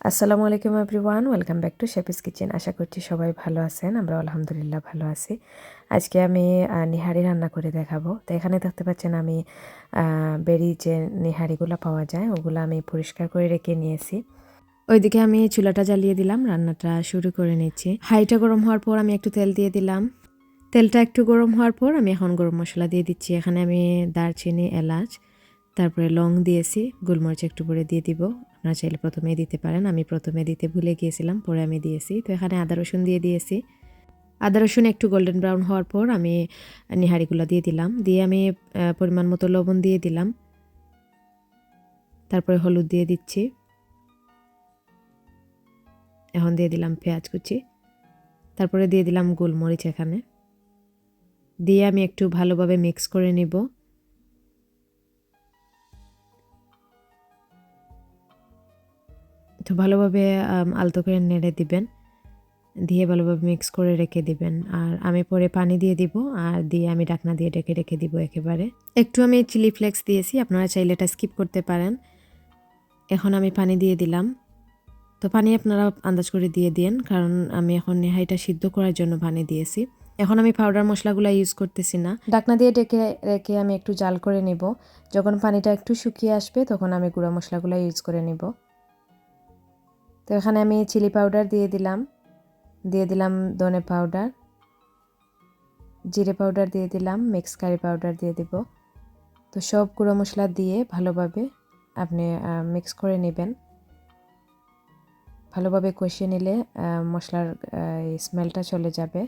আসসালামু আলাইকুম everyone, welcome back to chef's kitchen. আশা করছি সবাই ভালো আছেন। আমরা আলহামদুলিল্লাহ ভালো আছি। আজকে আমি নিহারি রান্না করে দেখাবো। তো এখানে দেখতে পাচ্ছেন আমি বেরি যে নিহারিগুলো পাওয়া যায় ওগুলো আমি পরিষ্কার করে রেখে নিয়েছি। ওইদিকে আমি চুলাটা জ্বালিয়ে দিলাম, রান্নাটা শুরু করে নিচ্ছি। হাঁড়িটা গরম হওয়ার পর আমি একটু তেল দিয়ে দিলাম। তেলটা একটু গরম হওয়ার পর আমি এখন গরম মশলা দিয়ে দিচ্ছি। এখানে আমি দারচিনি, এলাচ, তারপরে লং দিয়েছি, গোলমরিচ একটু করে দিয়ে দিব। আপনারা চাইলে প্রথমেই দিতে পারেন, আমি প্রথমে দিতে ভুলে গিয়েছিলাম, পরে আমি দিয়েছি। তো এখানে আদা রসুন দিয়ে দিয়েছি। আদা রসুন একটু গোল্ডেন ব্রাউন হওয়ার পর আমি নিহারিগুলো দিয়ে দিলাম। দিয়ে আমি পরিমাণ মতো লবণ দিয়ে দিলাম, তারপরে হলুদ দিয়ে দিচ্ছি। এখন দিয়ে দিলাম পেঁয়াজ কুচি, তারপরে দিয়ে দিলাম গোলমরিচ এখানে দিয়ে আমি একটু ভালোভাবে মিক্স করে নিব। তো ভালোভাবে আলতো করে নেড়ে দিবেন, দিয়ে ভালোভাবে মিক্স করে রেখে দিবেন। আর আমি পরে পানি দিয়ে দিব, আর দিয়ে আমি ঢাকনা দিয়ে ঢেকে রেখে দিব একেবারে। একটু আমি চিলি ফ্লেক্স দিয়েছি, আপনারা চাইলে এটা স্কিপ করতে পারেন। এখন আমি পানি দিয়ে দিলাম। তো পানি আপনারা আন্দাজ করে দিয়ে দিন, কারণ আমি এখন নেহাইটা সিদ্ধ করার জন্য পানি দিয়েছি। এখন আমি পাউডার মশলাগুলো ইউজ করতেছি না। ঢাকনা দিয়ে ঢেকে রেখে আমি একটু জাল করে নিব। যখন পানিটা একটু শুকিয়ে আসবে তখন আমি গুঁড়া মশলাগুলো ইউজ করে নিব। তো এখানে আমি চিলি পাউডার দিয়ে দিলাম ধনে পাউডার, জিরে পাউডার দিয়ে দিলাম, মিক্স কারি পাউডার দিয়ে দিব। তো সব গুঁড়ো মশলা দিয়ে ভালোভাবে আপনি মিক্স করে নেবেন। ভালোভাবে কষিয়ে নিলে মশলার স্মেলটা চলে যাবে।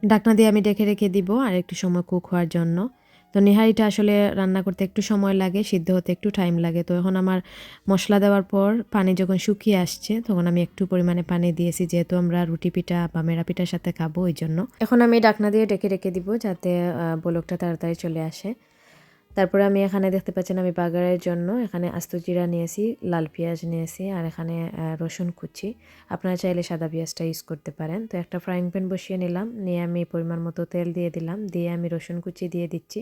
ঢাকনা দিয়ে আমি ঢেকে রেখে দিব আর একটু সময় কুক হওয়ার জন্য। তো নিহারিটা আসলে রান্না করতে একটু সময় লাগে, সিদ্ধ হতে একটু টাইম লাগে। তো এখন আমার মশলা দেওয়ার পর পানি যখন শুকিয়ে আসছে তখন আমি একটু পরিমাণে পানি দিয়েছি, যেহেতু আমরা রুটি পিঠা বা মেরা পিঠার সাথে খাবো ওই জন্য। এখন আমি ঢাকনা দিয়ে ঢেকে রেখে দিব যাতে বলকটা তাড়াতাড়ি চলে আসে। তারপরে আমি এখানে দেখতে পাচ্ছেন আমি বাগারের জন্য এখানে আস্ত জিরা নিয়েছি, লাল পেঁয়াজ নিয়েছি, আর এখানে রসুন কুচি। আপনারা চাইলে সাদা পেঁয়াজটা ইউজ করতে পারেন। তো একটা ফ্রাইং প্যান বসিয়ে নিলাম, নিয়ে আমি পরিমাণ মতো তেল দিয়ে দিলাম, দিয়ে আমি রসুন কুচি দিয়ে দিচ্ছি।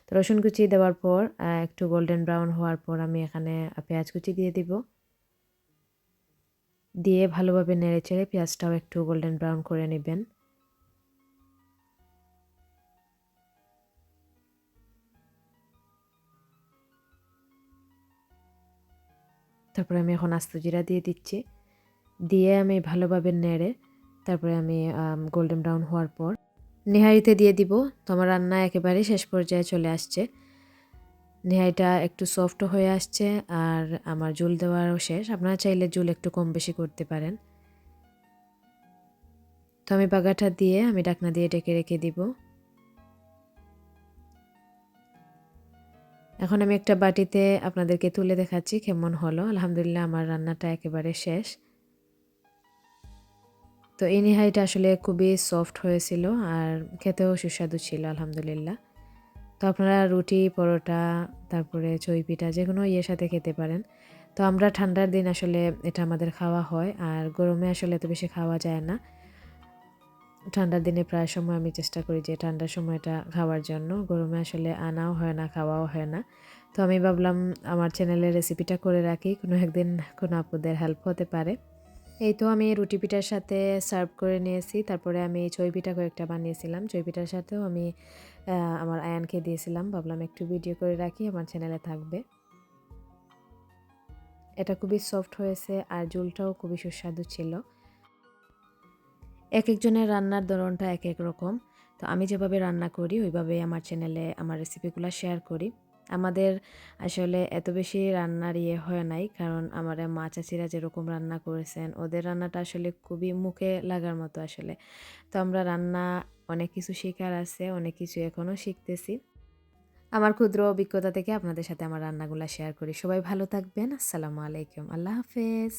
তো রসুন কুচি দেওয়ার পর একটু গোল্ডেন ব্রাউন হওয়ার পর আমি এখানে পেঁয়াজ কুচি দিয়ে দিব। দিয়ে ভালোভাবে নেড়ে চেড়ে পেঁয়াজটাও একটু গোল্ডেন ব্রাউন করে নেবেন। তারপরে আমি এখন আস্ত জিরা দিয়ে দিচ্ছি, দিয়ে আমি ভালোভাবে নেড়ে তারপরে আমি গোল্ডেন ব্রাউন হওয়ার পর নেহারিতে দিয়ে দিব। তো আমার রান্না একেবারে শেষ পর্যায়ে চলে আসছে। নেহারিটা একটু সফট হয়ে আসছে আর আমার ঝোল দেওয়ারও শেষ। আপনারা চাইলে ঝোল একটু কম বেশি করতে পারেন। তো আমি বাগারটা দিয়ে আমি ঢাকনা দিয়ে ঢেকে রেখে দিব। এখন আমি একটা বাটিতে আপনাদেরকে তুলে দেখাচ্ছি কেমন হলো। আলহামদুলিল্লাহ আমার রান্নাটা একেবারে শেষ। তো এই নেহারিটা আসলে খুবই সফট হয়েছিল আর খেতেও সুস্বাদু ছিল আলহামদুলিল্লাহ। তো আপনারা রুটি, পরোটা, তারপরে চই পিঠা যেকোনো ইয়ের সাথে খেতে পারেন। তো আমরা ঠান্ডার দিন আসলে এটা আমাদের খাওয়া হয়, আর গরমে আসলে এত বেশি খাওয়া যায় না। ঠান্ডার দিনে প্রায় সময় আমি চেষ্টা করি যে ঠান্ডার সময়টা খাওয়ার জন্য, গরমে আসলে আনাও হয় না, খাওয়াও হয় না। তো আমি ভাবলাম আমার চ্যানেলের রেসিপিটা করে রাখি, কোনো একদিন কোনো আপুদের হেল্প হতে পারে। এই তো আমি রুটি পিঠার সাথে সার্ভ করে নিয়েছি। তারপরে আমি চই পিঠা কয়েকটা বানিয়েছিলাম। চই পিঠার সাথেও আমি আমার আয়ানকে দিয়েছিলাম। ভাবলাম একটু ভিডিও করে রাখি, আমার চ্যানেলে থাকবে। এটা খুবই সফট হয়েছে আর ঝোলটাও খুবই সুস্বাদু ছিল। এক একজনের রান্নার ধরনটা এক এক রকম। তো আমি যেভাবে রান্না করি ওইভাবে আমার চ্যানেলে আমার রেসিপিগুলো শেয়ার করি। আমাদের আসলে এত বেশি রান্নার ইয়ে হয় নাই, কারণ আমার মা চাচিরা যেরকম রান্না করেছেন ওদের রান্নাটা আসলে খুবই মুখে লাগার মতো আসলে। তো আমরা রান্না অনেক কিছু শেখার আছে, অনেক কিছু এখনও শিখতেছি। আমার ক্ষুদ্র অভিজ্ঞতা থেকে আপনাদের সাথে আমার রান্নাগুলো শেয়ার করি। সবাই ভালো থাকবেন। আসসালামু আলাইকুম। আল্লাহ হাফেজ।